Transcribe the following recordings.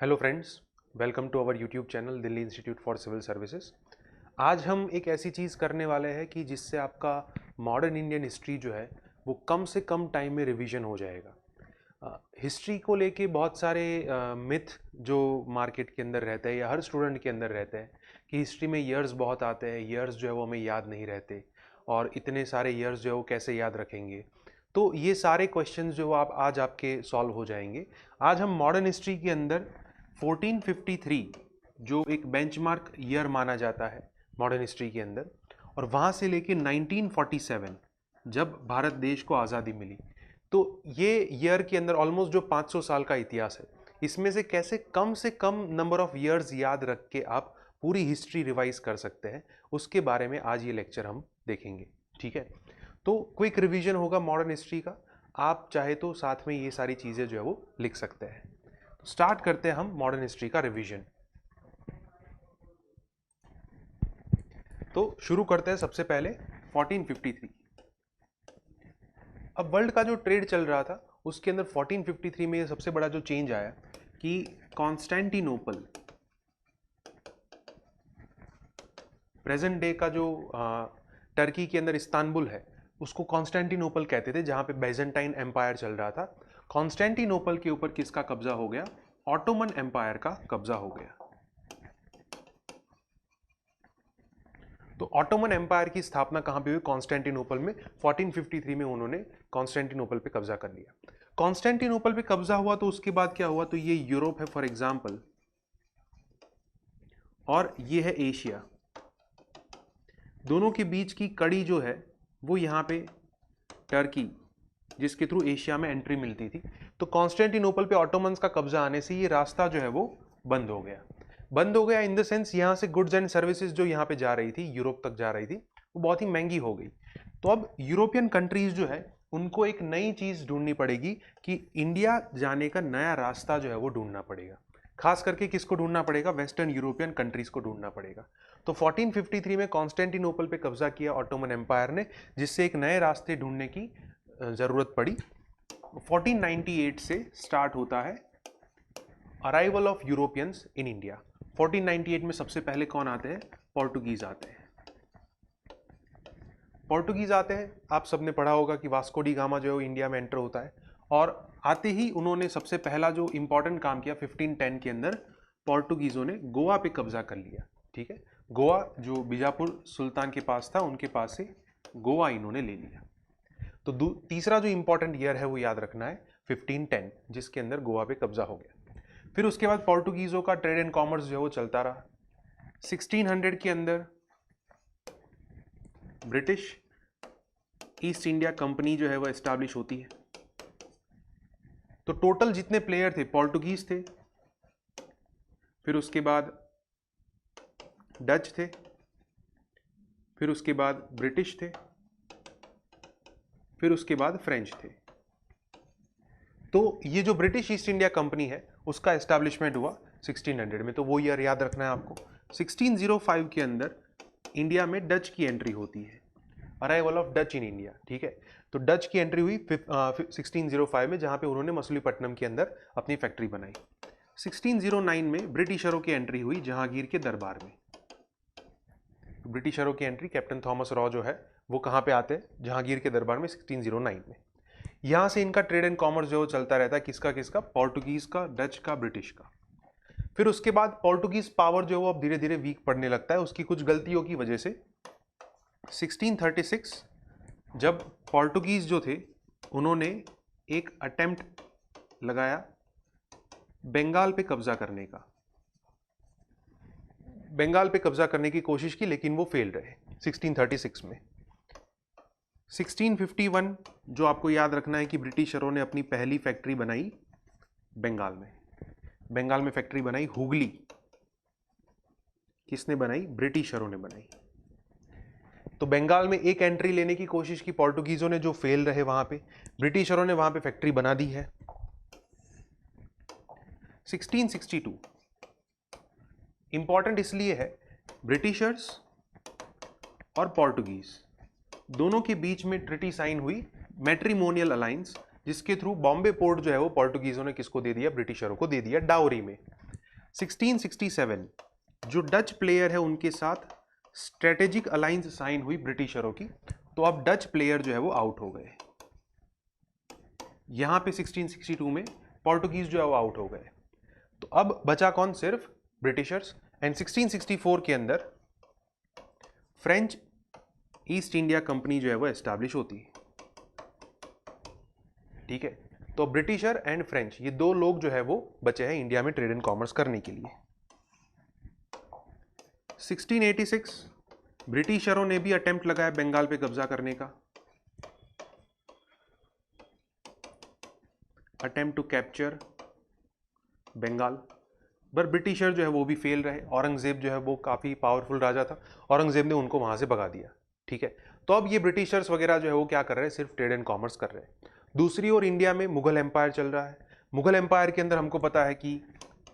Hello friends, welcome to our YouTube channel Delhi Institute for Civil Services. आज हम एक ऐसी चीज़ करने वाले हैं कि जिससे आपका मॉडर्न इंडियन हिस्ट्री जो है वो कम से कम टाइम में रिवीजन हो जाएगा। हिस्ट्री को लेके बहुत सारे मिथ जो मार्केट के अंदर रहते हैं या हर स्टूडेंट के अंदर रहते हैं कि हिस्ट्री में ईयर्स बहुत आते हैं, ईयर्स जो है वो हमें याद नहीं रहते और इतने सारे ईयर्स जो है वो कैसे याद रखेंगे। तो ये सारे क्वेश्चंस जो आप आज आपके सॉल्व हो जाएंगे। आज हम मॉडर्न हिस्ट्री के अंदर 1453 जो एक बेंचमार्क ईयर माना जाता है मॉडर्न हिस्ट्री के अंदर, और वहाँ से लेके 1947 जब भारत देश को आज़ादी मिली, तो ये ईयर के अंदर ऑलमोस्ट जो 500 साल का इतिहास है, इसमें से कम नंबर ऑफ ईयर्स याद रख के आप पूरी हिस्ट्री रिवाइज कर सकते हैं, उसके बारे में आज ये लेक्चर हम देखेंगे। ठीक है, तो क्विक रिवीजन होगा मॉडर्न हिस्ट्री का। आप चाहे तो साथ में ये सारी चीज़ें जो है वो लिख सकते हैं। स्टार्ट करते हैं हम मॉडर्न हिस्ट्री का रिवीजन। तो शुरू करते हैं सबसे पहले 1453। अब वर्ल्ड का जो ट्रेड चल रहा था उसके अंदर 1453 में सबसे बड़ा जो चेंज आया कि कॉन्स्टेंटिनोपल, प्रेजेंट डे का जो टर्की के अंदर इस्तांबुल है, उसको कॉन्स्टेंटिनोपल कहते थे, जहां पे बैजेंटाइन एम्पायर चल रहा था। कॉन्स्टेंटिनोपल के ऊपर किसका कब्जा हो गया? ऑटोमन एम्पायर का कब्जा हो गया। तो ऑटोमन एम्पायर की स्थापना कहां पे हुई? कॉन्स्टेंटिनोपल में। 1453 में उन्होंने कॉन्स्टेंटिनोपल पे कब्जा कर लिया। कॉन्स्टेंटिनोपल पे कब्जा हुआ तो उसके बाद क्या हुआ? तो ये यूरोप है फॉर एग्जांपल, और ये है एशिया। दोनों के बीच की कड़ी जो है वो यहाँ पे टर्की, जिसके थ्रू एशिया में एंट्री मिलती थी। तो कॉन्स्टेंटिनोपल पे ऑटोमन्स का कब्जा आने से ये रास्ता जो है वो बंद हो गया इन द सेंस यहाँ से गुड्स एंड सर्विसेज जो यहाँ पे जा रही थी, यूरोप तक जा रही थी, वो बहुत ही महंगी हो गई। तो अब यूरोपियन कंट्रीज जो है उनको एक नई चीज ढूंढनी पड़ेगी कि इंडिया जाने का नया रास्ता जो है वो ढूंढना पड़ेगा। खास करके किसको ढूंढना पड़ेगा? वेस्टर्न यूरोपियन कंट्रीज को ढूंढना पड़ेगा। तो 1453 में कॉन्स्टेंटिनोपल पे कब्जा किया ऑटोमन एम्पायर ने, जिससे एक नए रास्ते ढूंढने की जरूरत पड़ी। 1498 से स्टार्ट होता है arrival of Europeans in India. 1498 में सबसे पहले कौन आते हैं? पोर्टुगीज आते हैं। पोर्टुगीज आते हैं, आप सबने पढ़ा होगा कि वास्को डी गामा जो है इंडिया में एंटर होता है, और आते ही उन्होंने सबसे पहला जो इंपॉर्टेंट काम किया 1510 के अंदर, पोर्टुगीजों ने गोवा पे कब्जा कर लिया। ठीक है, गोवा जो बीजापुर सुल्तान के पास था, उनके पास से गोवा इन्होंने ले लिया। तो तीसरा जो इंपॉर्टेंट ईयर है वो याद रखना है 1510, जिसके अंदर गोवा पे कब्जा हो गया। फिर उसके बाद पोर्टुगीजों का ट्रेड एंड कॉमर्स जो है वो चलता रहा। 1600 के अंदर ब्रिटिश ईस्ट इंडिया कंपनी जो है वो एस्टैब्लिश होती है। तो टोटल जितने प्लेयर थे, पोर्टुगीज थे, फिर उसके बाद डच थे, फिर उसके बाद ब्रिटिश थे, फिर उसके बाद फ्रेंच थे। तो ये जो ब्रिटिश ईस्ट इंडिया कंपनी है उसका एस्टैब्लिशमेंट हुआ 1600 में, तो वो ईयर याद रखना है आपको। 1605 के अंदर इंडिया में डच की एंट्री होती है, arrival of Dutch in India. ठीक है, तो डच की एंट्री हुई 1605 में, जहां पे उन्होंने मसूलीपट्टनम के अंदर अपनी फैक्ट्री बनाई। 1609 में ब्रिटिशरों की एंट्री हुई जहांगीर के दरबार में। ब्रिटिशरों की एंट्री, कैप्टन थॉमस रॉ जो है वो कहाँ पे आते हैं? जहांगीर के दरबार में 1609 में। यहाँ से इनका ट्रेड एंड कॉमर्स जो चलता रहता है, किसका किसका? पोर्टुगीज का, डच का, ब्रिटिश का। फिर उसके बाद पोर्टुगीज पावर जो है वो अब धीरे धीरे वीक पड़ने लगता है, उसकी कुछ गलतियों की वजह से। 1636 जब पोर्टुगीज जो थे उन्होंने एक अटेम्प्ट लगाया बंगाल पे कब्जा करने का, बंगाल पे कब्जा करने की कोशिश की, लेकिन वो फेल रहे 1636 में। 1651 जो आपको याद रखना है कि ब्रिटिशरों ने अपनी पहली फैक्ट्री बनाई बंगाल में। बंगाल में फैक्ट्री बनाई हुगली। किसने बनाई? ब्रिटिशरों ने बनाई। तो बंगाल में एक एंट्री लेने की कोशिश की पोर्टुगीजों ने, जो फेल रहे वहां पे। ब्रिटिशरों ने वहां पे फैक्ट्री बना दी है। 1662 इंपॉर्टेंट इसलिए है, ब्रिटिशर्स और पोर्टुगीज दोनों के बीच में ट्रिटी साइन हुई, मैट्रिमोनियल अलायंस, जिसके थ्रू बॉम्बे पोर्ट जो है वो पोर्टुगीजों ने किसको दे दिया? ब्रिटिशरों को दे दिया डाउरी में। 1667 जो डच प्लेयर है उनके साथ स्ट्रेटेजिक अलायंस साइन हुई ब्रिटिशरों की, तो अब डच प्लेयर जो है वो आउट हो गए। यहां पे 1662 में पोर्टुगीज जो है वो आउट हो गए, तो अब बचा कौन? सिर्फ ब्रिटिशर्स। एंड 1664 के अंदर फ्रेंच ईस्ट इंडिया कंपनी जो है वो एस्टैब्लिश होती है। ठीक है, तो ब्रिटिशर एंड फ्रेंच ये दो लोग जो है वो बचे हैं इंडिया में ट्रेड एंड कॉमर्स करने के लिए। 1686 ब्रिटिशरों ने भी अटेम्प्ट लगाया बंगाल पे कब्जा करने का, अटेम्प्ट टू कैप्चर बंगाल, पर ब्रिटिशर जो है वो भी फेल रहे। औरंगजेब जो है वो काफ़ी पावरफुल राजा था, औरंगजेब ने उनको वहाँ से भगा दिया। ठीक है, तो अब ये ब्रिटिशर्स वगैरह जो है वो क्या कर रहे हैं? सिर्फ ट्रेड एंड कॉमर्स कर रहे हैं। दूसरी ओर इंडिया में मुगल एम्पायर चल रहा है। मुगल एम्पायर के अंदर हमको पता है कि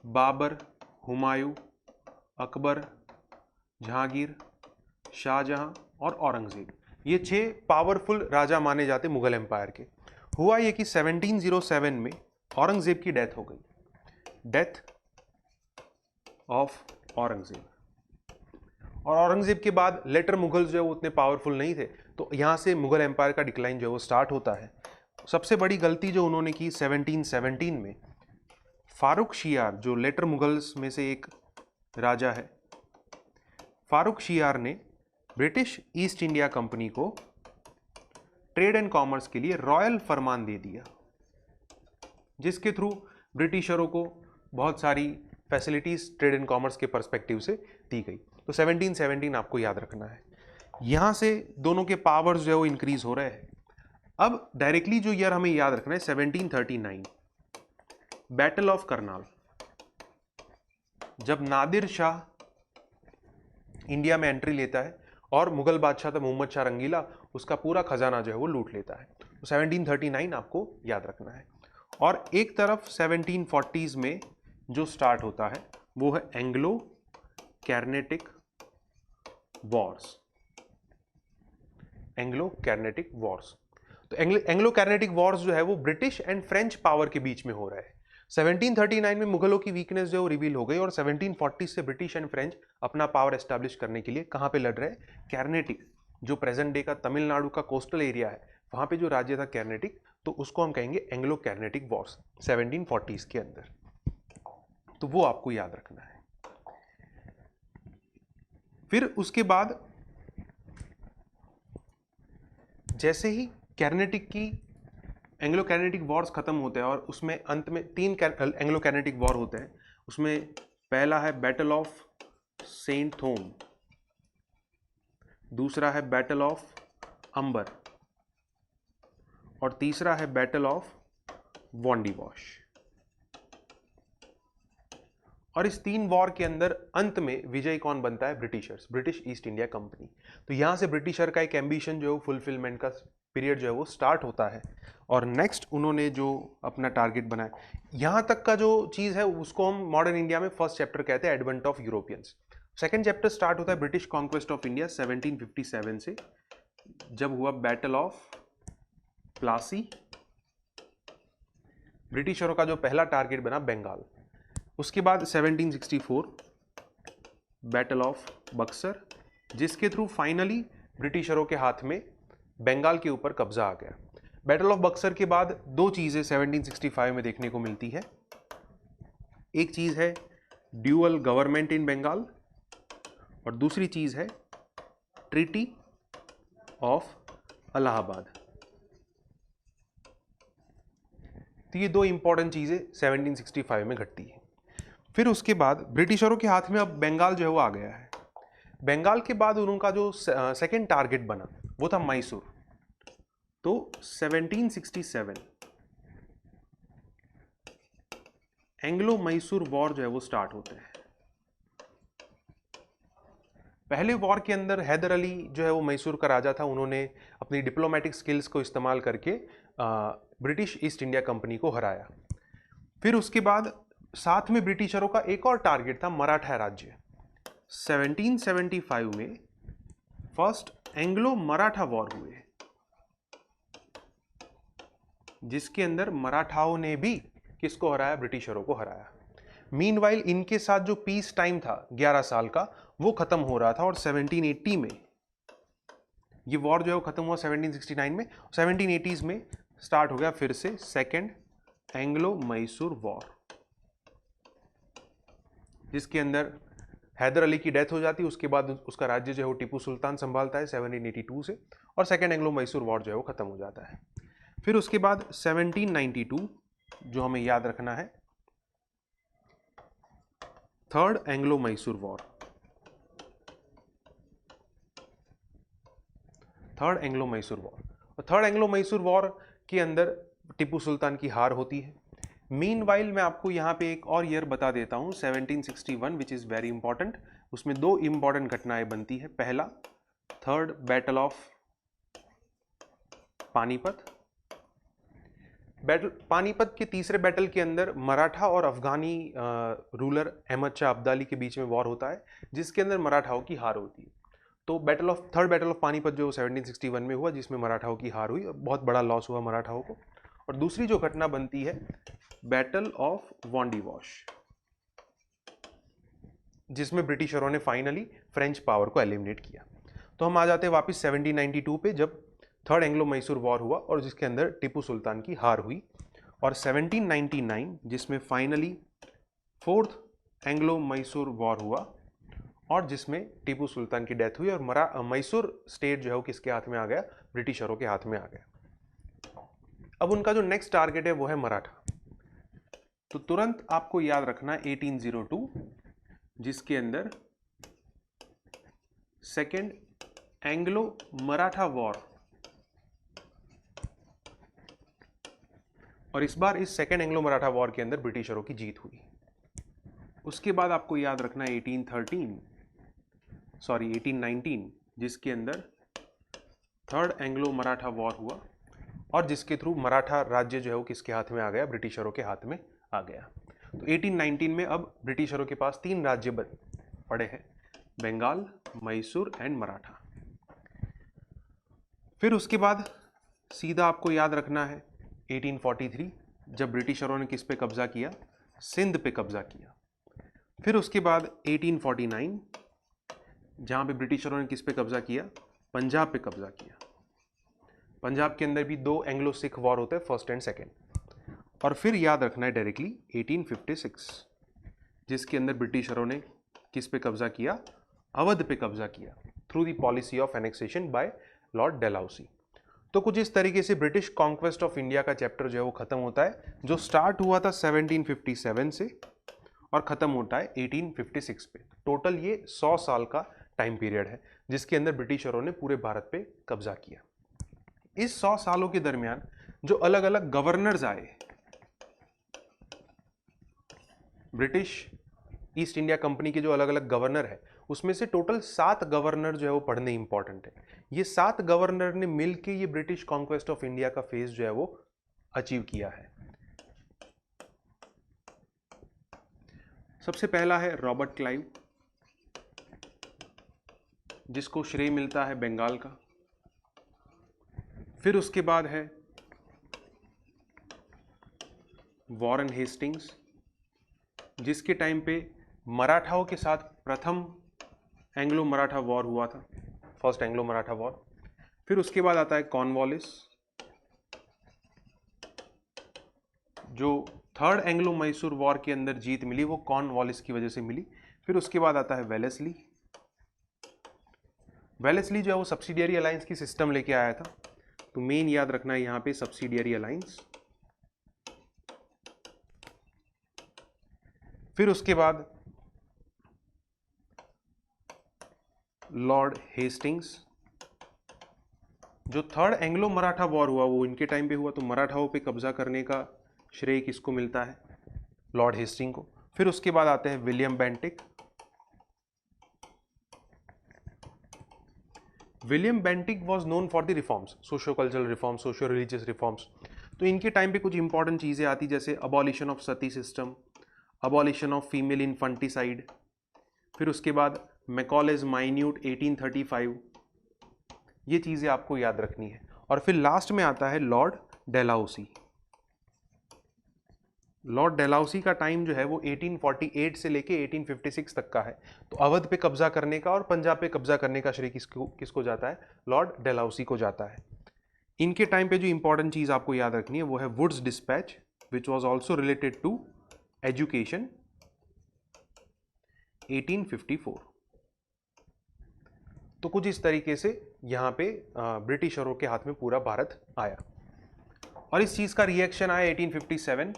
बाबर, हुमायूं, अकबर, जहांगीर, शाहजहां और औरंगजेब, ये 6 पावरफुल राजा माने जाते मुगल एम्पायर के। हुआ ये कि 1707 में औरंगजेब की डेथ हो गई, डेथ ऑफ औरंगजेब। और औरंगजेब के बाद लेटर मुगल्स जो है वो उतने पावरफुल नहीं थे, तो यहाँ से मुगल एम्पायर का डिक्लाइन जो है वो स्टार्ट होता है। सबसे बड़ी गलती जो उन्होंने की 1717 में, फारूक शियार जो लेटर मुगल्स में से एक राजा है, फारूक शियार ने ब्रिटिश ईस्ट इंडिया कंपनी को ट्रेड एंड कॉमर्स के लिए रॉयल फरमान दे दिया, जिसके थ्रू ब्रिटिशरों को बहुत सारी फैसिलिटीज ट्रेड एंड कॉमर्स के पर्सपेक्टिव से दी गई। तो 1717 आपको याद रखना है। यहां से दोनों के पावर्स जो है वो इंक्रीज हो रहे हैं। अब डायरेक्टली जो ईयर हमें याद रखना है 1739, बैटल ऑफ करनाल, जब नादिर शाह इंडिया में एंट्री लेता है और मुगल बादशाह था मोहम्मद शाह रंगीला, उसका पूरा खजाना जो है वो लूट लेता है। तो 1739 आपको याद रखना है। और एक तरफ 1740s में जो स्टार्ट होता है वो है एंग्लो कैर्नेटिक वॉर्स, एंग्लो कैर्नेटिक वॉर्स। तो एंग्लो कैर्नेटिक वॉर्स जो है वो ब्रिटिश एंड फ्रेंच पावर के बीच में हो रहा है। 1739 में मुगलों की वीकनेस जो है वो रिवील हो गई और 1740 से ब्रिटिश एंड फ्रेंच अपना पावर एस्टैब्लिश करने के लिए कहाँ पे लड़ रहे हैं? कैर्नेटिक, जो प्रेजेंट डे का तमिलनाडु का कोस्टल एरिया है, वहाँ पे जो राज्य था कैर्नेटिक, तो उसको हम कहेंगे एंग्लो कैर्नेटिक वॉर्स 1740s के अंदर। तो वो आपको याद रखना है। फिर उसके बाद जैसे ही कैर्नेटिक की एंग्लो कैर्नेटिक वॉर्स खत्म होते हैं और उसमें अंत में 3 एंग्लो कैर्नेटिक वॉर होते हैं, उसमें पहला है बैटल ऑफ सेंट थोम, दूसरा है बैटल ऑफ अंबर और तीसरा है बैटल ऑफ वॉन्डीवॉश। और इस 3 वॉर के अंदर अंत में विजय कौन बनता है? Britishers, British east India company. तो यहां से ब्रिटिशर का एक एम्बिशन जो है फुलफिलमेंट का पीरियड जो है वो स्टार्ट होता है और नेक्स्ट उन्होंने जो अपना टारगेट बनाया, यहां तक का जो चीज है उसको हम मॉडर्न इंडिया में फर्स्ट चैप्टर कहते हैं, advent of Europeans. Second chapter start होता है ब्रिटिश कॉन्क्वेस्ट ऑफ इंडिया 1757 से, जब हुआ बैटल ऑफ प्लासी, ब्रिटिशरों का जो पहला टारगेट बना बंगाल। उसके बाद 1764 बैटल ऑफ बक्सर, जिसके थ्रू फाइनली ब्रिटिशरों के हाथ में बंगाल के ऊपर कब्जा आ गया। बैटल ऑफ बक्सर के बाद 2 चीजें 1765 में देखने को मिलती है। एक चीज है ड्यूअल गवर्नमेंट इन बंगाल और दूसरी चीज है ट्रीटी ऑफ इलाहाबाद। तो ये 2 इंपॉर्टेंट चीजें 1765 में घटती है। फिर उसके बाद ब्रिटिशरों के हाथ में अब बंगाल जो है वो आ गया है। बंगाल के बाद उनका जो सेकेंड टारगेट बना वो था मैसूर। तो 1767 एंग्लो मैसूर वॉर जो है वो स्टार्ट होते हैं। पहले वॉर के अंदर हैदर अली जो है वो मैसूर का राजा था, उन्होंने अपनी डिप्लोमेटिक स्किल्स को इस्तेमाल करके ब्रिटिश ईस्ट इंडिया कंपनी को हराया। फिर उसके बाद साथ में ब्रिटिशरों का एक और टारगेट था मराठा राज्य। 1775 में फर्स्ट एंग्लो मराठा वॉर हुए, जिसके अंदर मराठाओं ने भी किसको हराया? ब्रिटिशरों को हराया। मीनवाइल इनके साथ जो पीस टाइम था 11 साल का वो खत्म हो रहा था और 1780 में ये वॉर जो है वो खत्म हुआ 1769 में। 1780s में स्टार्ट हो गया फिर से सेकेंड एंग्लो मैसूर वॉर, जिसके अंदर हैदर अली की डेथ हो जाती है। उसके बाद उसका राज्य जो है वो टीपू सुल्तान संभालता है 1782 से, और सेकेंड एंग्लो मैसूर वॉर जो है वो खत्म हो जाता है। फिर उसके बाद 1792 जो हमें याद रखना है, third Anglo Mysore war. Third Anglo Mysore war, और थर्ड एंग्लो मैसूर वॉर के अंदर टीपू सुल्तान की हार होती है। मीनवाइल मैं आपको यहाँ पे एक और ईयर बता देता हूँ 1761 विच इज़ वेरी इंपॉर्टेंट। उसमें दो इंपॉर्टेंट घटनाएं बनती है। पहला third battle of Panipat. Panipat के तीसरे बैटल के अंदर मराठा और अफगानी रूलर अहमद शाह अब्दाली के बीच में वॉर होता है, जिसके अंदर मराठाओं की हार होती है। तो थर्ड बैटल ऑफ पानीपत जो 1761 में हुआ, जिसमें मराठाओं की हार हुई, बहुत बड़ा लॉस हुआ मराठाओं को। और दूसरी जो घटना बनती है बैटल ऑफ वांडीवॉश, जिसमें ब्रिटिशरों ने फाइनली फ्रेंच पावर को एलिमिनेट किया। तो हम आ जाते हैं वापस 1792 पे, जब थर्ड एंग्लो मैसूर वॉर हुआ और जिसके अंदर टीपू सुल्तान की हार हुई। और 1799 जिसमें finally fourth Anglo Mysore war हुआ और जिसमें टीपू सुल्तान की डेथ हुई और मैसूर स्टेट जो है वो किसके हाथ में आ गया, ब्रिटिशरों के हाथ में आ गया। अब उनका जो नेक्स्ट टारगेट है वो है मराठा। तो तुरंत आपको याद रखना 1802 जिसके अंदर सेकेंड एंग्लो मराठा वॉर, और इस बार इस सेकेंड एंग्लो मराठा वॉर के अंदर ब्रिटिशरों की जीत हुई। उसके बाद आपको याद रखना 1819 जिसके अंदर थर्ड एंग्लो मराठा वॉर हुआ और जिसके थ्रू मराठा राज्य जो है वो किसके हाथ में आ गया, ब्रिटिशरों के हाथ में आ गया। तो 1819 में अब ब्रिटिशरों के पास 3 राज्य पड़े हैं, बंगाल, मैसूर एंड मराठा। फिर उसके बाद सीधा आपको याद रखना है 1843 जब ब्रिटिशरों ने किस पे कब्जा किया, सिंध पे कब्जा किया। फिर उसके बाद 1849 जहाँ पे ब्रिटिशरों ने किस पे कब्जा किया, पंजाब पे कब्जा किया। पंजाब के अंदर भी 2 एंग्लो सिख वॉर होते हैं, फर्स्ट एंड सेकेंड। और फिर याद रखना है डायरेक्टली 1856 जिसके अंदर ब्रिटिशरों ने किस पे कब्जा किया, अवध पे कब्जा किया through the policy of annexation by Lord Dalhousie. तो कुछ इस तरीके से ब्रिटिश कॉन्क्वेस्ट ऑफ इंडिया का चैप्टर जो है वो खत्म होता है, जो स्टार्ट हुआ था 1757 से और खत्म होता है 1856 पे। टोटल ये 100 साल का टाइम पीरियड है जिसके अंदर ब्रिटिशरों ने पूरे भारत पे कब्जा किया। इस 100 सालों के दरमियान जो अलग अलग गवर्नर्स आए, ब्रिटिश ईस्ट इंडिया कंपनी के जो अलग अलग गवर्नर है उसमें से टोटल 7 गवर्नर जो है वो पढ़ने इंपॉर्टेंट है। ये 7 गवर्नर ने मिलके ये ब्रिटिश कॉन्क्वेस्ट ऑफ इंडिया का फेज जो है वो अचीव किया है। सबसे पहला है रॉबर्ट क्लाइव, जिसको श्रेय मिलता है बंगाल का। फिर उसके बाद है वॉरेन हेस्टिंग्स, जिसके टाइम पे मराठाओं के साथ प्रथम एंग्लो मराठा वॉर हुआ था, फर्स्ट एंग्लो मराठा वॉर। फिर उसके बाद आता है कॉर्नवालिस, जो थर्ड एंग्लो मैसूर वॉर के अंदर जीत मिली वो कॉर्नवालिस की वजह से मिली। फिर उसके बाद आता है वेलेस्ली। वेलेस्ली जो है वो सब्सिडियरी अलायंस की सिस्टम लेके आया था, तो मेन याद रखना है यहाँ पे सब्सिडियरी अलायंस। फिर उसके बाद लॉर्ड हेस्टिंग्स। जो थर्ड एंग्लो मराठा वॉर हुआ वो इनके टाइम पे हुआ, तो मराठाओं पे कब्जा करने का श्रेय किसको मिलता है, लॉर्ड हेस्टिंग को। फिर उसके बाद आते हैं William Bentinck. William Bentinck was known for the reforms, socio cultural reforms, socio religious reforms. तो इनके टाइम पे कुछ इंपॉर्टेंट चीज़ें आती जैसे abolition of Sati system, abolition of female infanticide. फिर उसके बाद मैकॉलेज माइन्यूट 1835, ये चीज़ें आपको याद रखनी है। और फिर लास्ट में आता है लॉर्ड डेलहाउसी। लॉर्ड डेलहाउसी का टाइम जो है वो 1848 से लेके 1856 तक का है। तो अवध पे कब्जा करने का और पंजाब पे कब्जा करने का श्रेय किसको किसको जाता है? लॉर्ड डेलहाउसी को जाता है। इनके टाइम पे जो इंपॉर्टेंट चीज आपको याद रखनी है वो है Wood's Despatch, which was also related to education, 1854। तो कुछ इस तरीके से यहाँ पे ब्रिटिशरों के हाथ में पूरा भारत आया और इस चीज का रिएक्शन आया 1857।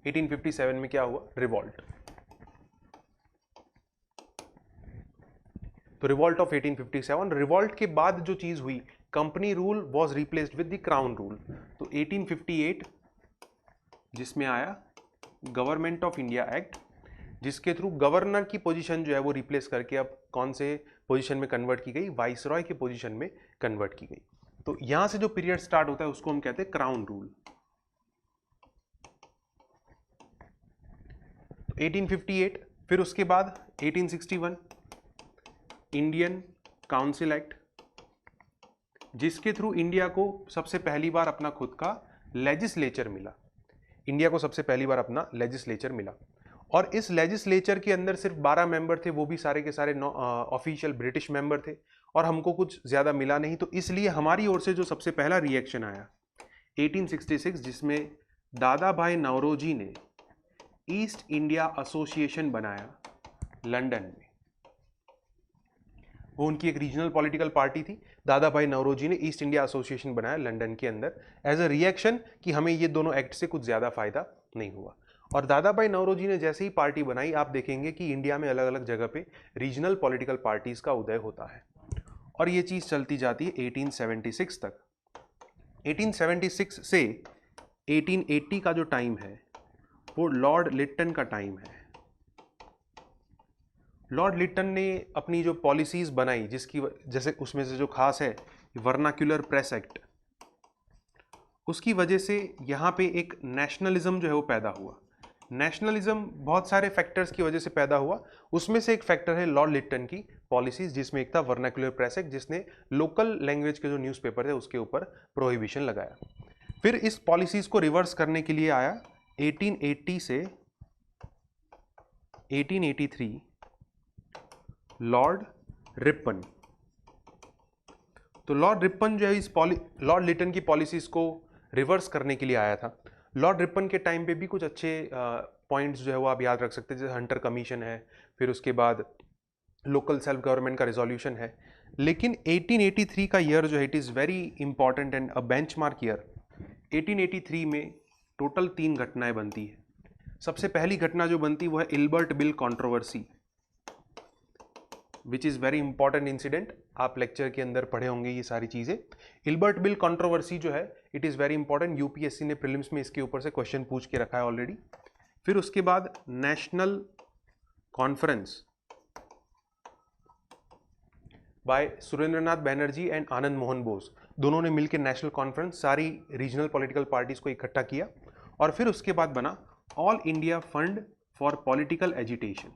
1857 में क्या हुआ? रिवॉल्ट। तो रिवॉल्ट ऑफ 1857, रिवॉल्ट के बाद जो चीज हुई, company rule was replaced with the crown rule. तो 1858 जिसमें आया गवर्नमेंट ऑफ इंडिया एक्ट, जिसके थ्रू गवर्नर की पोजीशन जो है वो रिप्लेस करके अब कौन से पोजीशन में कन्वर्ट की गई? वाइसरॉय के पोजीशन में कन्वर्ट की गई। तो यहां से जो पीरियड स्टार्ट होता है उसको हम कहते हैं क्राउन रूल। 1858, फिर उसके बाद 1861 इंडियन काउंसिल एक्ट, जिसके थ्रू इंडिया को सबसे पहली बार अपना खुद का लेजिस्लेचर मिला। इंडिया को सबसे पहली बार अपना लेजिस्लेचर मिला और इस लेजिस्लेचर के अंदर सिर्फ 12 मेंबर थे, वो भी सारे के सारे ऑफिशियल ब्रिटिश मेंबर थे और हमको कुछ ज़्यादा मिला नहीं। तो इसलिए हमारी ओर से जो सबसे पहला रिएक्शन आया 1866, जिसमें दादा भाई नौरोजी ने ईस्ट इंडिया एसोसिएशन बनाया लंदन में। वो उनकी एक रीजनल पॉलिटिकल पार्टी थी। दादा भाई नौरोजी ने ईस्ट इंडिया एसोसिएशन बनाया लंदन के अंदर एज अ रिएक्शन कि हमें ये दोनों एक्ट से कुछ ज़्यादा फायदा नहीं हुआ। और दादा भाई नौरोजी ने जैसे ही पार्टी बनाई, आप देखेंगे कि इंडिया में अलग अलग जगह पे रीजनल पॉलिटिकल पार्टीज का उदय होता है और ये चीज़ चलती जाती है 1876 तक। 1876 से 1880 का जो टाइम है वो लॉर्ड लिट्टन का टाइम है। लॉर्ड लिट्टन ने अपनी जो पॉलिसीज बनाई, जिसकी जैसे उसमें से जो खास है वर्नाक्यूलर प्रेस एक्ट, उसकी वजह से यहाँ पे एक नेशनलिज्म जो है वो पैदा हुआ। नेशनलिज्म बहुत सारे फैक्टर्स की वजह से पैदा हुआ, उसमें से एक फैक्टर है लॉर्ड लिट्टन की पॉलिसीज, जिसमें एक था वर्नाक्यूलर प्रेस एक्ट, जिसने लोकल लैंग्वेज के जो न्यूज़पेपर थे उसके ऊपर प्रोहिबिशन लगाया। फिर इस पॉलिसीज को रिवर्स करने के लिए आया 1880 से 1883 लॉर्ड रिपन। तो लॉर्ड रिपन जो है इस लॉर्ड लिट्टन की पॉलिसीज को रिवर्स करने के लिए आया था। लॉर्ड रिपन के टाइम पे भी कुछ अच्छे पॉइंट्स जो है वो आप याद रख सकते हैं, जैसे हंटर कमीशन है, फिर उसके बाद लोकल सेल्फ गवर्नमेंट का रिजोल्यूशन है। लेकिन 1883 का ईयर जो है it is very important and a benchmark year. 1883 में टोटल 3 घटनाएं बनती है। सबसे पहली घटना जो बनती है वो है Ilbert bill controversy, which is very important incident. आप लेक्चर के अंदर पढ़े होंगे ये सारी चीज़ें। इल्बर्ट बिल कंट्रोवर्सी जो है it is very important, UPSC ने प्रीलिम्स में इसके ऊपर से क्वेश्चन पूछ के रखा है ऑलरेडी। फिर उसके बाद national conference by Surendranath Banerjee and Anand Mohan Bose, दोनों ने मिलकर नेशनल कॉन्फ्रेंस सारी रीजनल पॉलिटिकल पार्टीज को इकट्ठा किया। और फिर उसके बाद बना all India fund for political agitation,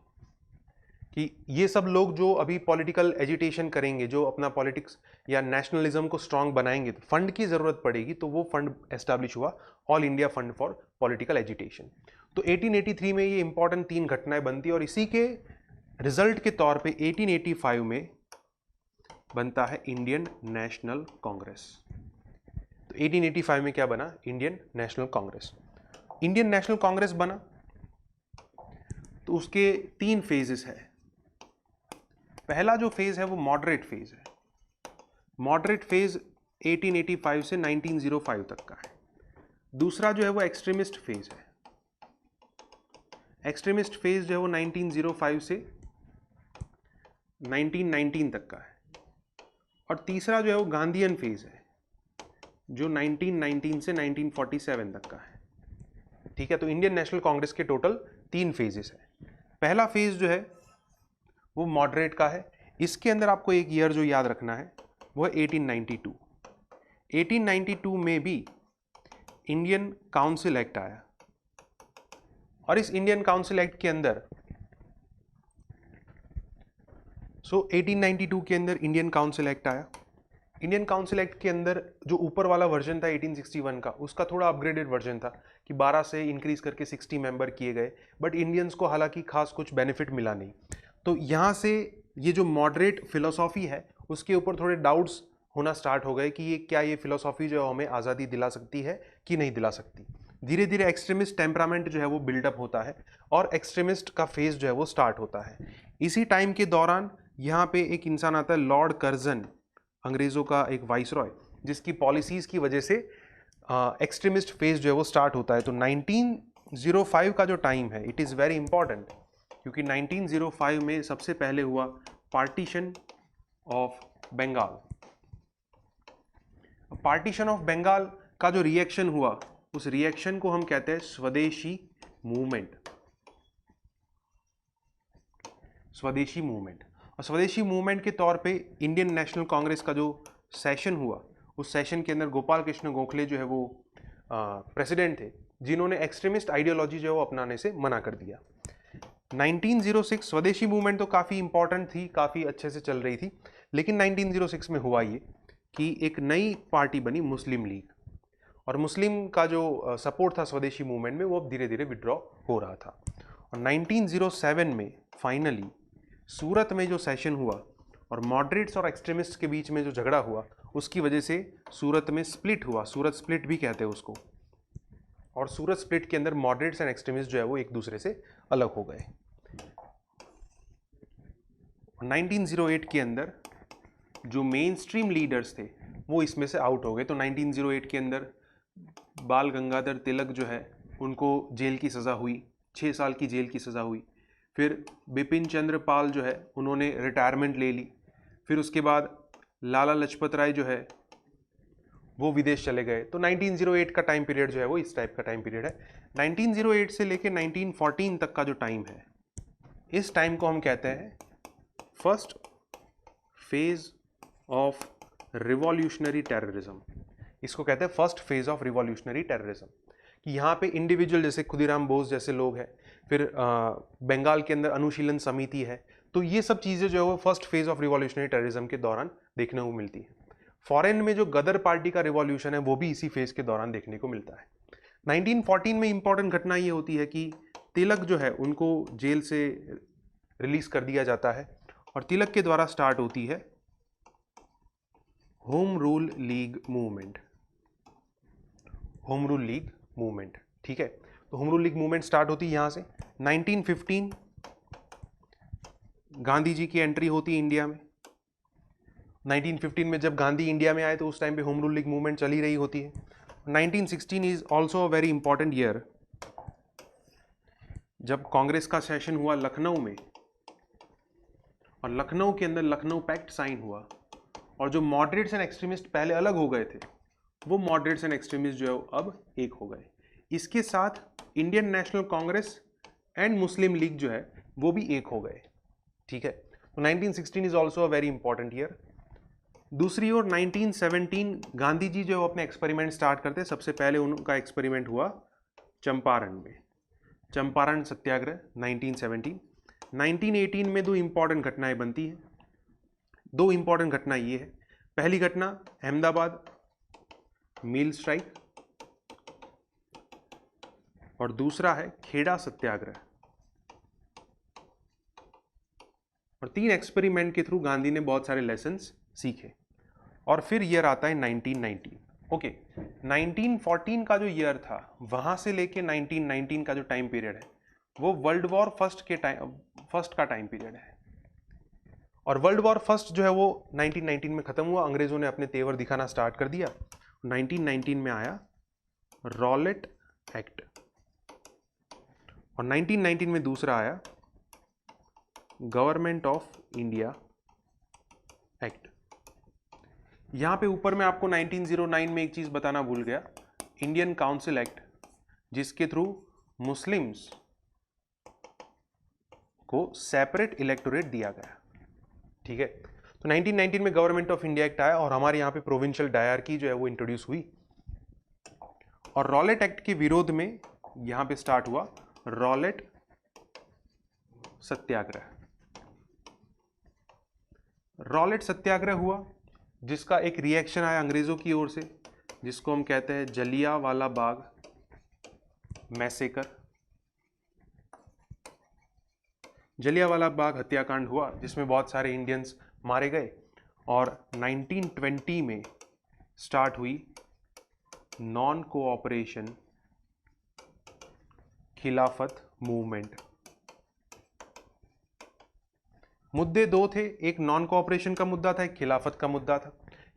कि ये सब लोग जो अभी पॉलिटिकल एजिटेशन करेंगे, जो अपना पॉलिटिक्स या नेशनलिज्म को स्ट्रांग बनाएंगे, तो फंड की ज़रूरत पड़ेगी, तो वो फंड एस्टैब्लिश हुआ all India fund for political agitation. तो 1883 में ये इंपॉर्टेंट 3 घटनाएं बनती है और इसी के रिजल्ट के तौर पे 1885 में बनता है इंडियन नेशनल कांग्रेस। तो 1885 में क्या बना? Indian national Congress. Indian national Congress बना तो उसके 3 फेजेस है। पहला जो फेज है वो मॉडरेट फेज है। मॉडरेट फेज 1885 से 1905 तक का है। दूसरा जो है वो एक्सट्रीमिस्ट फेज है। एक्सट्रीमिस्ट फेज जो है वो 1905 से 1919 तक का है। और तीसरा जो है वो गांधीयन फेज है, जो 1919 से 1947 तक का है। ठीक है, तो इंडियन नेशनल कांग्रेस के टोटल 3 फेजेस है। पहला फेज जो है वो मॉडरेट का है। इसके अंदर आपको एक ईयर जो याद रखना है वो है 1892। 1892 में भी इंडियन काउंसिल एक्ट आया और इस इंडियन काउंसिल एक्ट के अंदर 1892 के अंदर इंडियन काउंसिल एक्ट आया। इंडियन काउंसिल एक्ट के अंदर जो ऊपर वाला वर्जन था 1861 का, उसका थोड़ा अपग्रेडेड वर्जन था कि 12 से इंक्रीज करके 60 मेंबर किए गए, बट इंडियंस को हालांकि खास कुछ बेनिफिट मिला नहीं। तो यहाँ से ये जो मॉडरेट फिलोसॉफी है उसके ऊपर थोड़े डाउट्स होना स्टार्ट हो गए कि ये क्या ये फिलोसॉफी जो है हमें आज़ादी दिला सकती है कि नहीं दिला सकती। धीरे धीरे एक्सट्रीमिस्ट टेम्परामेंट जो है वो बिल्डअप होता है और एक्सट्रीमिस्ट का फेज जो है वो स्टार्ट होता है। इसी टाइम के दौरान यहाँ पे एक इंसान आता है लॉर्ड कर्जन, अंग्रेज़ों का एक वाइसरॉय, जिसकी पॉलिसीज़ की वजह से एक्सट्रीमिस्ट फेज जो है वो स्टार्ट होता है। तो 1905 का जो टाइम है इट इज़ वेरी इंपॉर्टेंट, क्योंकि 1905 में सबसे पहले हुआ partition of Bengal. Partition of Bengal का जो रिएक्शन हुआ उस रिएक्शन को हम कहते हैं स्वदेशी मूवमेंट। स्वदेशी मूवमेंट, और स्वदेशी मूवमेंट के तौर पे इंडियन नेशनल कांग्रेस का जो सेशन हुआ उस सेशन के अंदर गोपाल कृष्ण गोखले जो है वो प्रेसिडेंट थे, जिन्होंने एक्सट्रीमिस्ट आइडियोलॉजी जो है वो अपनाने से मना कर दिया। 1906 स्वदेशी मूवमेंट तो काफ़ी इंपॉर्टेंट थी, काफ़ी अच्छे से चल रही थी, लेकिन 1906 में हुआ ये कि एक नई पार्टी बनी मुस्लिम लीग, और मुस्लिम का जो सपोर्ट था स्वदेशी मूवमेंट में वो अब धीरे धीरे विड्रॉ हो रहा था। और 1907 में फाइनली सूरत में जो सेशन हुआ और मॉडरेट्स और एक्सट्रीमिस्ट के बीच में जो झगड़ा हुआ उसकी वजह से सूरत में स्प्लिट हुआ, सूरत स्प्लिट भी कहते हैं उसको, और सूरत स्प्लिट के अंदर मॉडरेट्स एंड एक्सट्रीमिस्ट जो है वो एक दूसरे से अलग हो गए। 1908 के अंदर जो मेन स्ट्रीम लीडर्स थे वो इसमें से आउट हो गए। तो 1908 के अंदर बाल गंगाधर तिलक जो है उनको जेल की सज़ा हुई, 6 साल की जेल की सज़ा हुई। फिर बिपिन चंद्र पाल जो है उन्होंने रिटायरमेंट ले ली। फिर उसके बाद लाला लजपत राय जो है वो विदेश चले गए। तो 1908 का टाइम पीरियड जो है वो इस टाइप का टाइम पीरियड है। 1908 से लेके 1914 तक का जो टाइम है, इस टाइम को हम कहते हैं first phase of revolutionary terrorism. इसको कहते हैं first phase of revolutionary terrorism, कि यहाँ पे इंडिविजुअल जैसे खुदीराम बोस जैसे लोग हैं, फिर बंगाल के अंदर अनुशीलन समिति है, तो ये सब चीज़ें जो है वो first phase of revolutionary terrorism के दौरान देखने को मिलती है। फॉरेन में जो गदर पार्टी का रिवॉल्यूशन है वो भी इसी फेज के दौरान देखने को मिलता है। 1914 में इंपॉर्टेंट घटना ये होती है कि तिलक जो है उनको जेल से रिलीज कर दिया जाता है और तिलक के द्वारा स्टार्ट होती है home rule league movement. Home rule league movement, ठीक है। तो home rule league movement start होती है यहाँ से। 1915 गांधी जी की एंट्री होती है इंडिया में। 1915 में जब गांधी इंडिया में आए तो उस टाइम पे होम रूल लीग मूवमेंट चली रही होती है। 1916 is also a very important year, जब कांग्रेस का सेशन हुआ लखनऊ में और लखनऊ के अंदर लखनऊ पैक्ट साइन हुआ, और जो मॉडरेट्स एंड एक्सट्रीमिस्ट पहले अलग हो गए थे वो मॉडरेट्स एंड एक्सट्रीमिस्ट जो है अब एक हो गए। इसके साथ Indian national Congress and Muslim league जो है वो भी एक हो गए, ठीक है। तो 1916 is also a very important year. दूसरी ओर 1917 गांधी जी जो अपने एक्सपेरिमेंट स्टार्ट करते हैं। सबसे पहले उनका एक्सपेरिमेंट हुआ चंपारण में, चंपारण सत्याग्रह 1917। 1918 में दो इंपॉर्टेंट घटनाएं बनती हैं। दो इंपॉर्टेंट घटना ये है, पहली घटना अहमदाबाद मिल स्ट्राइक और दूसरा है खेड़ा सत्याग्रह। और 3 एक्सपेरिमेंट के थ्रू गांधी ने बहुत सारे लेसन्स सीखे। और फिर ईयर आता है 1919। ओके, 1914 का जो ईयर था वहां से लेके 1919 का जो टाइम पीरियड है वो वर्ल्ड वॉर फर्स्ट का टाइम पीरियड है। और वर्ल्ड वॉर फर्स्ट जो है वो 1919 में खत्म हुआ। अंग्रेजों ने अपने तेवर दिखाना स्टार्ट कर दिया। 1919 में आया रॉलेट एक्ट और 1919 में दूसरा आया गवर्नमेंट ऑफ इंडिया एक्ट। यहां पे ऊपर में आपको 1909 में एक चीज बताना भूल गया, इंडियन काउंसिल एक्ट, जिसके थ्रू मुस्लिम्स को सेपरेट इलेक्टोरेट दिया गया, ठीक है। तो 1919 में गवर्नमेंट ऑफ इंडिया एक्ट आया और हमारे यहाँ पे प्रोविंशियल डायरकी जो है वो इंट्रोड्यूस हुई। और रॉलेट एक्ट के विरोध में यहाँ पे स्टार्ट हुआ रॉलेट सत्याग्रह। रॉलेट सत्याग्रह हुआ जिसका एक रिएक्शन आया अंग्रेजों की ओर से, जिसको हम कहते हैं जलियांवाला बाग मैसेकर, जलियांवाला बाग हत्याकांड हुआ जिसमें बहुत सारे इंडियंस मारे गए, और 1920 में स्टार्ट हुई नॉन कोऑपरेशन खिलाफत मूवमेंट। मुद्दे दो थे, एक नॉन कोऑपरेशन का मुद्दा था, एक खिलाफत का मुद्दा था।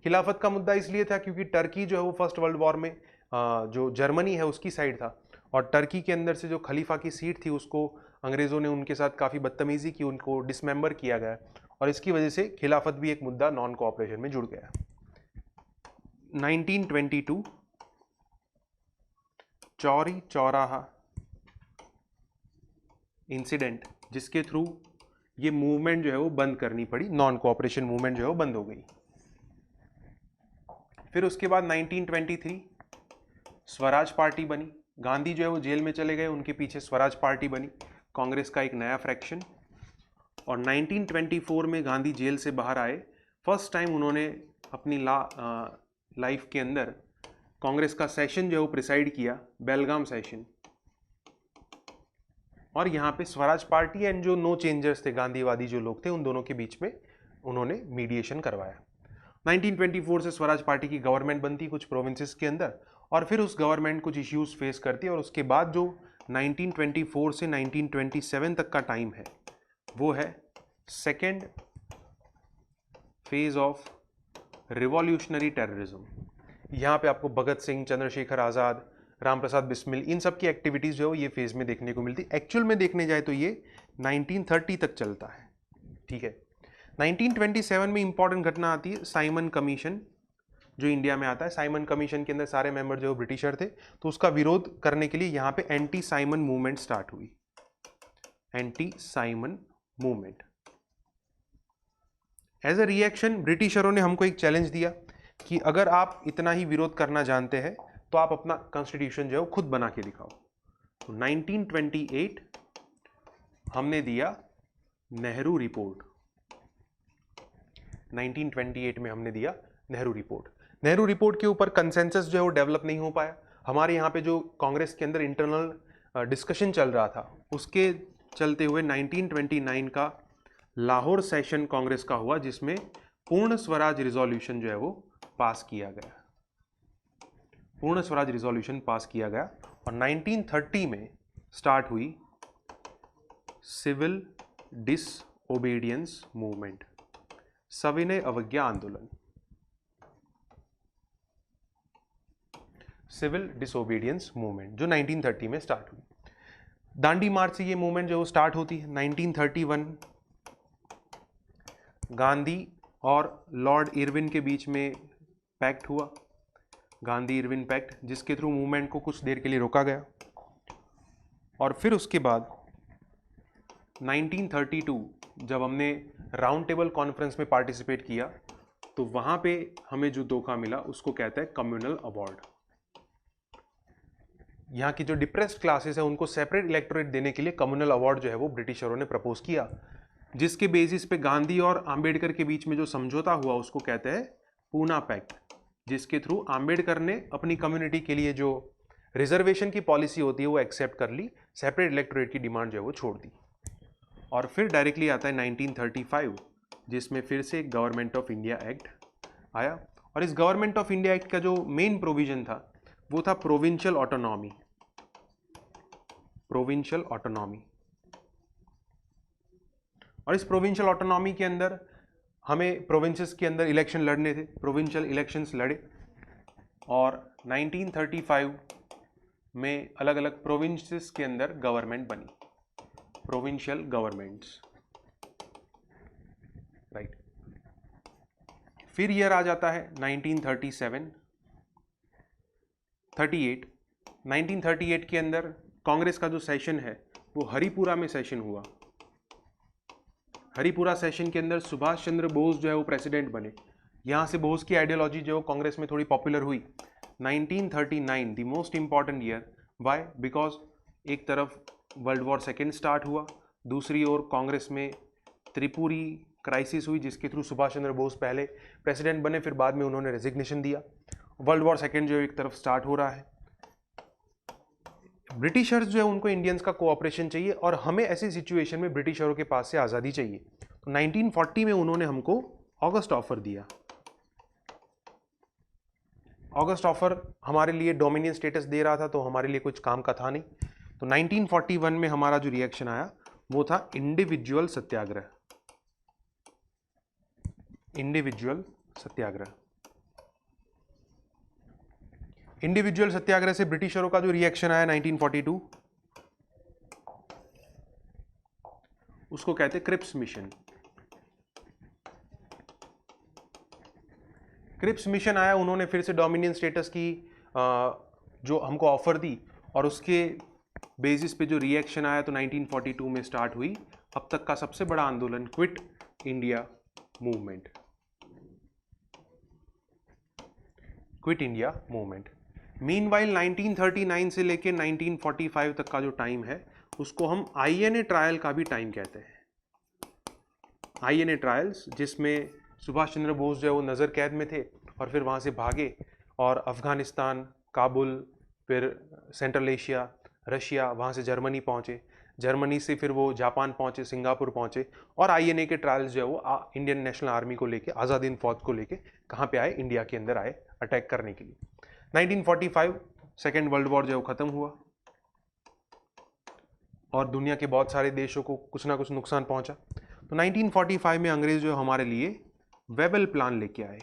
खिलाफत का मुद्दा इसलिए था क्योंकि टर्की जो है वो फर्स्ट वर्ल्ड वॉर में जो जर्मनी है उसकी साइड था, और टर्की के अंदर से जो खलीफा की सीट थी उसको अंग्रेज़ों ने उनके साथ काफ़ी बदतमीजी की, उनको डिसमेंबर किया गया, और इसकी वजह से खिलाफत भी एक मुद्दा नॉन कोऑपरेशन में जुड़ गया। 1922 चौरी चौराहा इंसिडेंट, जिसके थ्रू ये मूवमेंट जो है वो बंद करनी पड़ी, नॉन कोऑपरेशन मूवमेंट जो है वो बंद हो गई। फिर उसके बाद 1923 स्वराज पार्टी बनी, गांधी जो है वो जेल में चले गए, उनके पीछे स्वराज पार्टी बनी, कांग्रेस का एक नया फ्रैक्शन। और 1924 में गांधी जेल से बाहर आए, फर्स्ट टाइम उन्होंने अपनी लाइफ के अंदर कांग्रेस का सेशन जो है वो प्रिसाइड किया, बेलगाम सेशन, और यहाँ पे स्वराज पार्टी एंड जो नो चेंजर्स थे, गांधीवादी जो लोग थे, उन दोनों के बीच में उन्होंने मीडिएशन करवाया। 1924 से स्वराज पार्टी की गवर्नमेंट बनती कुछ प्रोविंसेस के अंदर, और फिर उस गवर्नमेंट कुछ इश्यूज फेस करती है, और उसके बाद जो 1924 से 1927 तक का टाइम है वो है second phase of revolutionary terrorism. यहाँ पे आपको भगत सिंह, चंद्रशेखर आज़ाद, राम प्रसाद बिस्मिल, इन सब की एक्टिविटीज़ जो है ये फेज़ में देखने को मिलती। एक्चुअल में देखने जाए तो ये 1930 तक चलता है, ठीक है। 1927 में इंपॉर्टेंट घटना आती है, साइमन कमीशन जो इंडिया में आता है। साइमन कमीशन के अंदर सारे मेंबर जो ब्रिटिशर थे, तो उसका विरोध करने के लिए यहाँ पे एंटी साइमन मूवमेंट स्टार्ट हुई, anti Simon movement. As a reaction ब्रिटिशरों ने हमको एक चैलेंज दिया कि अगर आप इतना ही विरोध करना जानते हैं तो आप अपना कॉन्स्टिट्यूशन जो है खुद बना के दिखाओ। तो 1928 हमने दिया नेहरू रिपोर्ट, 1928 में हमने दिया नेहरू रिपोर्ट। नेहरू रिपोर्ट के ऊपर कंसेंसस जो है वो डेवलप नहीं हो पाया। हमारे यहाँ पे जो कांग्रेस के अंदर इंटरनल डिस्कशन चल रहा था, उसके चलते हुए 1929 का लाहौर सेशन कांग्रेस का हुआ, जिसमें पूर्ण स्वराज रिजोल्यूशन जो है वो पास किया गया, पूर्ण स्वराज रिजोल्यूशन पास किया गया। और 1930 में स्टार्ट हुई सिविल डिसओबीडियंस मूवमेंट, सविनय अवज्ञा आंदोलन, सिविल डिसओबीडियंस मूवमेंट जो 1930 में स्टार्ट हुई। दांडी मार्च से ये मूवमेंट जो स्टार्ट होती है। 1931 गांधी और लॉर्ड इरविन के बीच में पैक्ट हुआ, गांधी इरविन पैक्ट, जिसके थ्रू मूवमेंट को कुछ देर के लिए रोका गया। और फिर उसके बाद 1932 जब हमने राउंड टेबल कॉन्फ्रेंस में पार्टिसिपेट किया, तो वहाँ पे हमें जो धोखा मिला उसको कहते हैं कम्युनल अवार्ड। यहाँ की जो डिप्रेस्ड क्लासेस है उनको सेपरेट इलेक्टोरेट देने के लिए कम्युनल अवार्ड जो है वो ब्रिटिशरों ने प्रपोज किया, जिसके बेसिस पे गांधी और आम्बेडकर के बीच में जो समझौता हुआ उसको कहते हैं पूना पैक्ट, जिसके थ्रू आम्बेडकर ने अपनी कम्युनिटी के लिए जो रिजर्वेशन की पॉलिसी होती है वो एक्सेप्ट कर ली, सेपरेट इलेक्टोरेट की डिमांड जो है वो छोड़ दी। और फिर डायरेक्टली आता है 1935, जिसमें फिर से गवर्नमेंट ऑफ इंडिया एक्ट आया। और इस गवर्नमेंट ऑफ इंडिया एक्ट का जो मेन प्रोविजन था वो था प्रोविंशियल ऑटोनॉमी, प्रोविंशियल ऑटोनॉमी। और इस प्रोविंशियल ऑटोनॉमी के अंदर हमें प्रोविंसेस के अंदर इलेक्शन लड़ने थे, प्रोविंशियल इलेक्शंस लड़े, और 1935 में अलग अलग प्रोविंसेस के अंदर गवर्नमेंट बनी, प्रोविंशियल गवर्नमेंट्स, राइट। फिर ईयर आ जाता है 1937, 1938 के अंदर कांग्रेस का जो सेशन है वो हरिपुरा में सेशन हुआ। हरिपुरा सेशन के अंदर सुभाष चंद्र बोस जो है वो प्रेसिडेंट बने। यहाँ से बोस की आइडियोलॉजी जो कांग्रेस में थोड़ी पॉपुलर हुई। 1939 the most important year, why? Because एक तरफ वर्ल्ड वॉर सेकेंड स्टार्ट हुआ, दूसरी ओर कांग्रेस में त्रिपुरी क्राइसिस हुई, जिसके थ्रू सुभाष चंद्र बोस पहले प्रेसिडेंट बने, फिर बाद में उन्होंने रेजिग्नेशन दिया। वर्ल्ड वॉर सेकेंड जो एक तरफ स्टार्ट हो रहा है। ब्रिटिशर्स जो है उनको इंडियंस का कोऑपरेशन चाहिए और हमें ऐसी सिचुएशन में ब्रिटिशरों के पास से आज़ादी चाहिए। तो 1940 में उन्होंने हमको ऑगस्ट ऑफर दिया। ऑगस्ट ऑफर हमारे लिए डोमिनियन स्टेटस दे रहा था, तो हमारे लिए कुछ काम का था नहीं। तो 1941 में हमारा जो रिएक्शन आया वो था इंडिविजुअल सत्याग्रह। इंडिविजुअल सत्याग्रह। इंडिविजुअल सत्याग्रह से ब्रिटिशरों का जो रिएक्शन आया 1942, उसको कहते क्रिप्स मिशन। क्रिप्स मिशन आया, उन्होंने फिर से डोमिनियन स्टेटस की जो हमको ऑफर दी और उसके बेसिस पे जो रिएक्शन आया तो 1942 में स्टार्ट हुई अब तक का सबसे बड़ा आंदोलन, quit India movement. Quit India movement. Meanwhile 1939 से लेके 1945 तक का जो टाइम है उसको हम आईएनए ट्रायल का भी टाइम कहते हैं। आईएनए ट्रायल्स, जिसमें सुभाष चंद्र बोस जो है वो नज़र कैद में थे और फिर वहाँ से भागे और अफगानिस्तान, काबुल, फिर सेंट्रल एशिया, रशिया, वहाँ से जर्मनी पहुँचे, जर्मनी से फिर वो जापान पहुँचे, सिंगापुर पहुँचे और आईएनए के ट्रायल्स जो है वो इंडियन नेशनल आर्मी को लेके, आज़ाद हिंद फौज को लेके कहाँ पे आए, इंडिया के अंदर आए अटैक करने के लिए। 1945 सेकेंड वर्ल्ड वॉर जो है वो ख़त्म हुआ और दुनिया के बहुत सारे देशों को कुछ ना कुछ नुकसान पहुंचा। तो 1945 में अंग्रेज जो हमारे लिए वेबल प्लान लेके आए।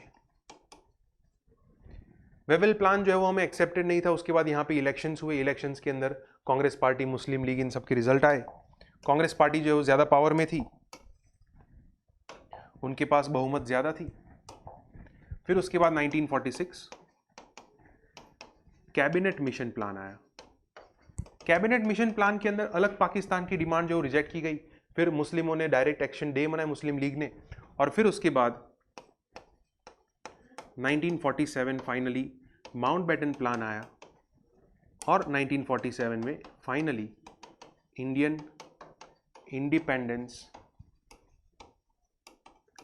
वेबल प्लान जो है वो हमें एक्सेप्टेड नहीं था। उसके बाद यहाँ पे इलेक्शंस हुए, इलेक्शंस के अंदर कांग्रेस पार्टी, मुस्लिम लीग, इन सब के रिजल्ट आए। कांग्रेस पार्टी जो है वो ज़्यादा पावर में थी, उनके पास बहुमत ज़्यादा थी। फिर उसके बाद 1946 कैबिनेट मिशन प्लान आया। कैबिनेट मिशन प्लान के अंदर अलग पाकिस्तान की डिमांड जो रिजेक्ट की गई, फिर मुस्लिमों ने डायरेक्ट एक्शन डे मनाया, मुस्लिम लीग ने, और फिर उसके बाद 1947 फाइनली माउंटबेटन प्लान आया और 1947 में फाइनली इंडियन इंडिपेंडेंस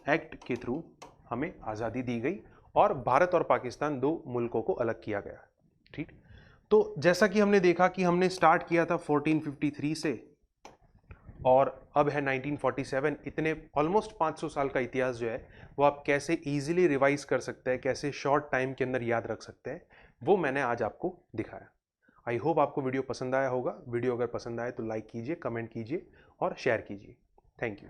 एक्ट के थ्रू हमें आज़ादी दी गई और भारत और पाकिस्तान दो मुल्कों को अलग किया गया। ठीक, तो जैसा कि हमने देखा कि हमने स्टार्ट किया था 1453 से और अब है 1947, इतने ऑलमोस्ट 500 साल का इतिहास जो है वो आप कैसे इजीली रिवाइज कर सकते हैं, कैसे शॉर्ट टाइम के अंदर याद रख सकते हैं, वो मैंने आज आपको दिखाया। आई होप आपको वीडियो पसंद आया होगा। वीडियो अगर पसंद आए तो लाइक कीजिए, कमेंट कीजिए और शेयर कीजिए। Thank you.